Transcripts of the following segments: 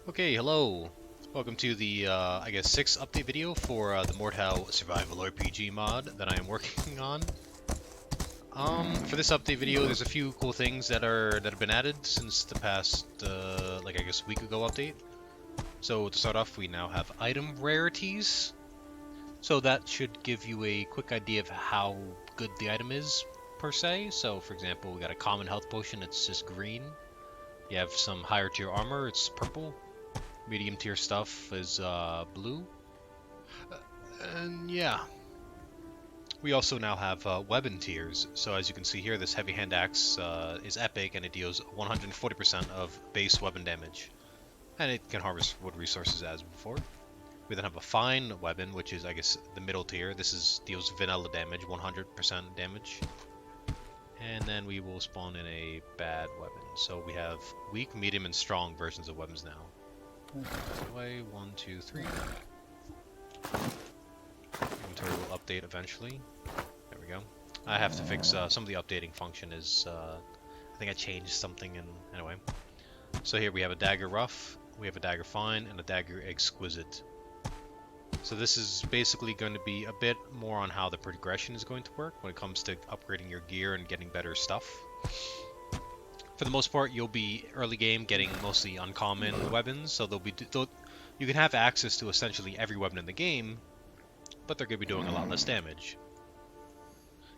Okay, hello. Welcome to the, I guess, 6th update video for the Mordhau Survival RPG mod that I am working on. For this update video, there's a few cool things that have been added since the past, like I guess, week ago update. So to start off, we now have item rarities. So that should give you a quick idea of how good the item is, per se. So, for example, we got a common health potion, it's just green. You have some higher tier armor, it's purple. Medium tier stuff is blue. And yeah. We also now have weapon tiers. So as you can see here, this heavy hand axe is epic and it deals 140% of base weapon damage. And it can harvest wood resources as before. We then have a fine weapon, which is, I guess, the middle tier. This deals vanilla damage, 100% damage. And then we will spawn in a bad weapon. So we have weak, medium, and strong versions of weapons now. Way 1, 2, 3. Inventory will update eventually. There we go. I have to fix some of the updating function is I think I changed something and anyway. So here we have a dagger rough, we have a dagger fine, and a dagger exquisite. So this is basically going to be a bit more on how the progression is going to work when it comes to upgrading your gear and getting better stuff. For the most part, you'll be early game getting mostly uncommon weapons, so you can have access to essentially every weapon in the game, but they're going to be doing a lot less damage.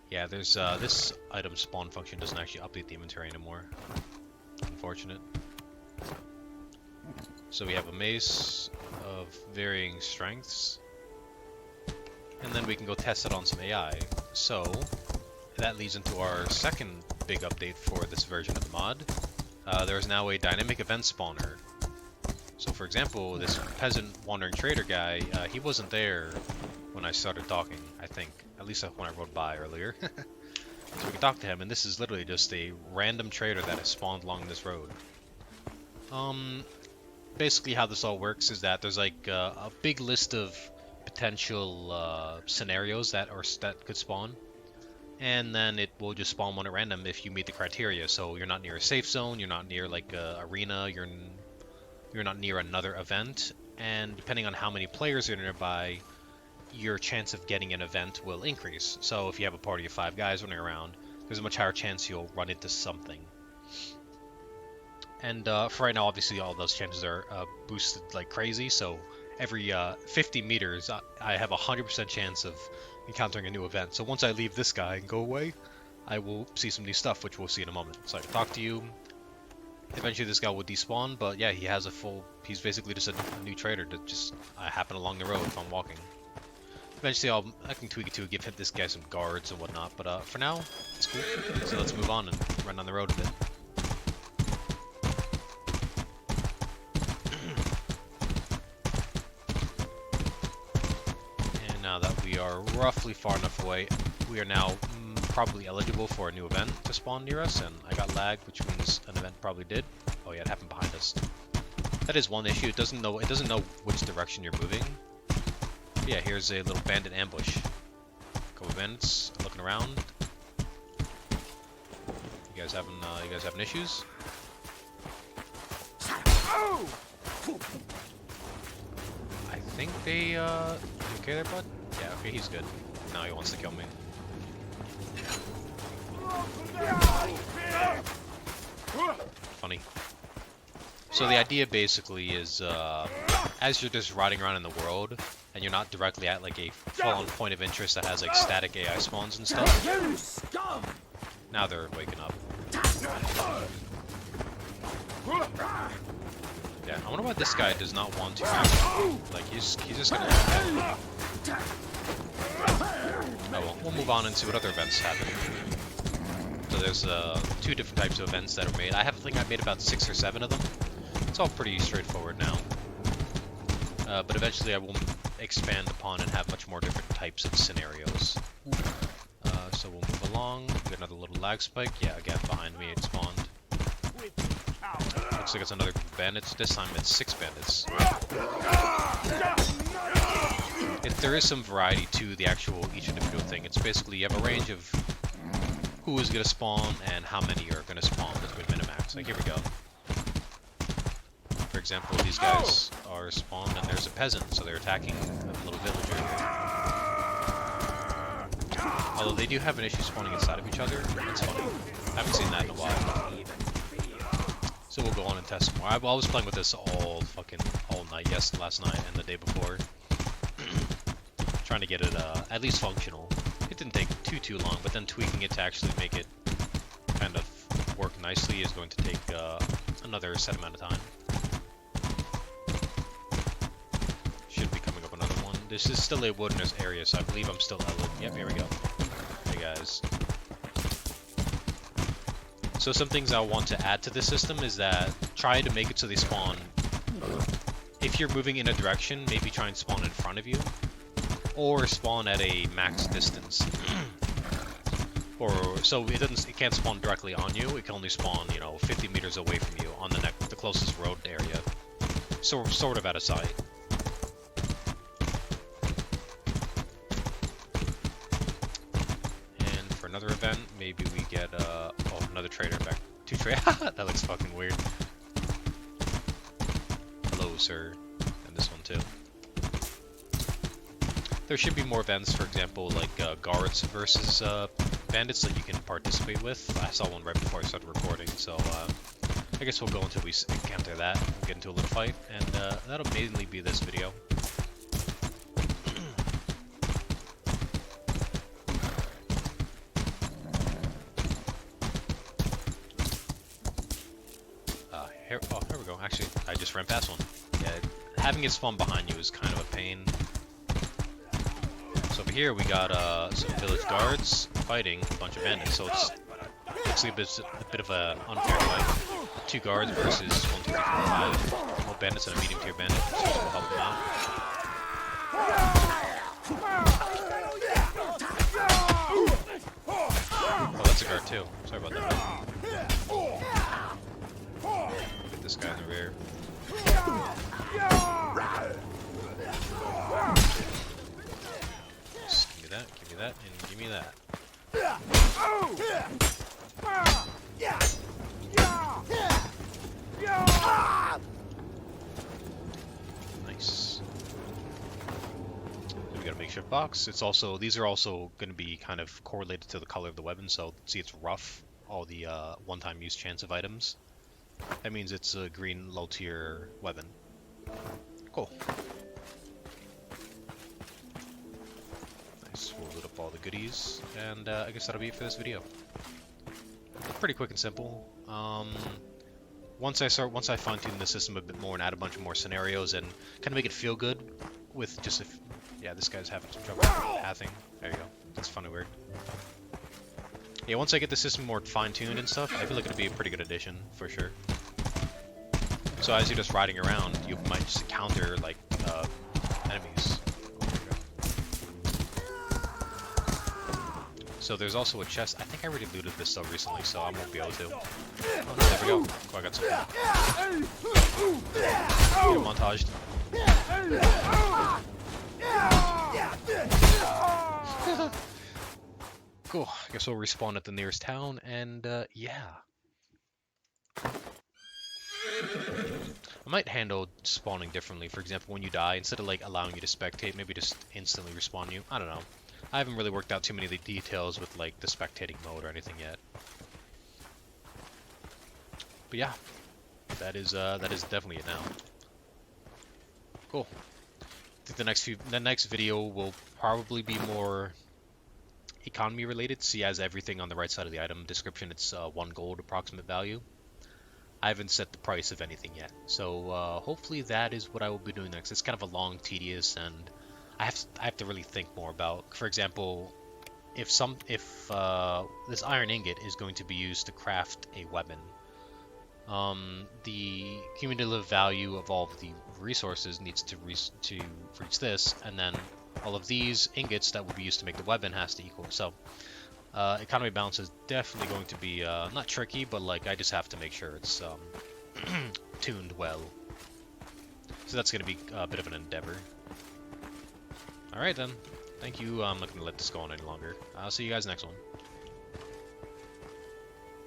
Yeah, there's this item spawn function doesn't actually update the inventory anymore. Unfortunate. So we have a mace of varying strengths, and then we can go test it on some AI. So that leads into our second big update for this version of the mod. There is now a dynamic event spawner. So for example, this peasant wandering trader guy, he wasn't there when I started talking, I think. At least when I rode by earlier. So we can talk to him, and this is literally just a random trader that has spawned along this road. Basically how this all works is that there's like a big list of potential scenarios that could spawn. And then it will just spawn one at random if you meet the criteria. So you're not near a safe zone, you're not near like a arena, you're not near another event, and depending on how many players are nearby, your chance of getting an event will increase. So if you have a party of 5 guys running around, there's a much higher chance you'll run into something. And for right now, obviously all those chances are boosted like crazy, so every 50 meters I have a 100% chance of encountering a new event. So once I leave this guy and go away, I will see some new stuff, which we'll see in a moment. So I can talk to you. Eventually this guy will despawn, but yeah, he's basically just a new trader that just happen along the road if I'm walking. Eventually I can tweak it to give this guy some guards and whatnot, but for now, it's cool. So let's move on and run down the road a bit. Now that we are roughly far enough away, we are now probably eligible for a new event to spawn near us, and I got lag, which means an event probably did. Oh yeah, it happened behind us. That is one issue. It doesn't know which direction you're moving. But yeah, here's a little bandit ambush. Couple bandits looking around. You guys having issues? I think they you okay there, bud? Yeah, okay, he's good. Now he wants to kill me. Funny. So the idea basically is, as you're just riding around in the world, and you're not directly at like a full-on point of interest that has like static AI spawns and stuff. Now they're waking up. Yeah, I wonder why this guy does not want to. Like he's just gonna. Oh well, we'll move on and see what other events happen. So there's 2 different types of events that are made. I think I've made about 6 or 7 of them. It's all pretty straightforward now. But eventually I will expand upon and have much more different types of scenarios. So we'll move along. Get another little lag spike. Yeah, again behind me it spawned. Looks like it's another group of bandits. This time it's 6 bandits. There is some variety to each individual thing. It's basically you have a range of who is going to spawn and how many are going to spawn between min and max. Like here we go. For example, these guys are spawned and there's a peasant, so they're attacking a little villager. Although they do have an issue spawning inside of each other. That's funny. I haven't seen that in a while. So we'll go on and test more. I was playing with this all night, last night and the day before. Trying to get it at least functional. It didn't take too long, but then tweaking it to actually make it kind of work nicely is going to take another set amount of time. Should be coming up another one. This is still a wilderness area, so I believe I'm still yep, here we go. Hey guys. So some things I want to add to this system is that try to make it so they spawn. If you're moving in a direction, maybe try and spawn in front of you. Or spawn at a max distance. Or so it can't spawn directly on you. It can only spawn, 50 meters away from you on the closest road area. So sort of out of sight. And for another event, maybe we get another trader back. 2 traders. That looks fucking weird. Hello, sir. And this one too. There should be more events, for example, like guards versus bandits that you can participate with. I saw one right before I started recording, so I guess we'll go until we encounter that. We'll get into a little fight, and that'll mainly be this video. Here we go. Actually, I just ran past one. Yeah, having it spawn behind you is kind of a pain. So over here we got some village guards fighting a bunch of bandits, so it's actually a bit of an unfair fight. 2 guards versus 1, 2, 3, 4, 5 more bandits and a medium tier bandit, so we'll help them out. Oh, that's a guard too. Sorry about that. Get this guy in the rear. Give me that, and give me that. Nice. So we got a makeshift box. These are also going to be kind of correlated to the color of the weapon. So see, it's rough. All the one-time use chance of items. That means it's a green low-tier weapon. Cool. We'll loot up all the goodies, and I guess that'll be it for this video. Pretty quick and simple. Once I fine-tune the system a bit more and add a bunch of more scenarios and kind of make it feel good with just yeah, this guy's having some trouble pathing. There you go. That's funny weird. Yeah, once I get the system more fine-tuned and stuff, I feel like it'll be a pretty good addition for sure. So as you're just riding around, you might just encounter like enemies. So there's also a chest. I think I already looted this so recently, so I won't be able to. Oh, there we go. Oh, I got something. Get montaged. Cool. I guess we'll respawn at the nearest town, and yeah. I might handle spawning differently. For example, when you die, instead of like allowing you to spectate, maybe just instantly respawn you. I don't know. I haven't really worked out too many of the details with like the spectating mode or anything yet. But yeah, that is definitely it now. Cool. I think the next video will probably be more economy related. See, as everything on the right side of the item description, it's 1 gold approximate value. I haven't set the price of anything yet, so hopefully that is what I will be doing next. It's kind of a long, tedious, and I have to really think more about. For example, if this iron ingot is going to be used to craft a weapon, the cumulative value of all of the resources needs to reach this, and then all of these ingots that will be used to make the weapon has to equal. So economy balance is definitely going to be not tricky, but like I just have to make sure it's tuned well. So that's going to be a bit of an endeavor. Alright then, thank you. I'm not going to let this go on any longer. I'll see you guys next one.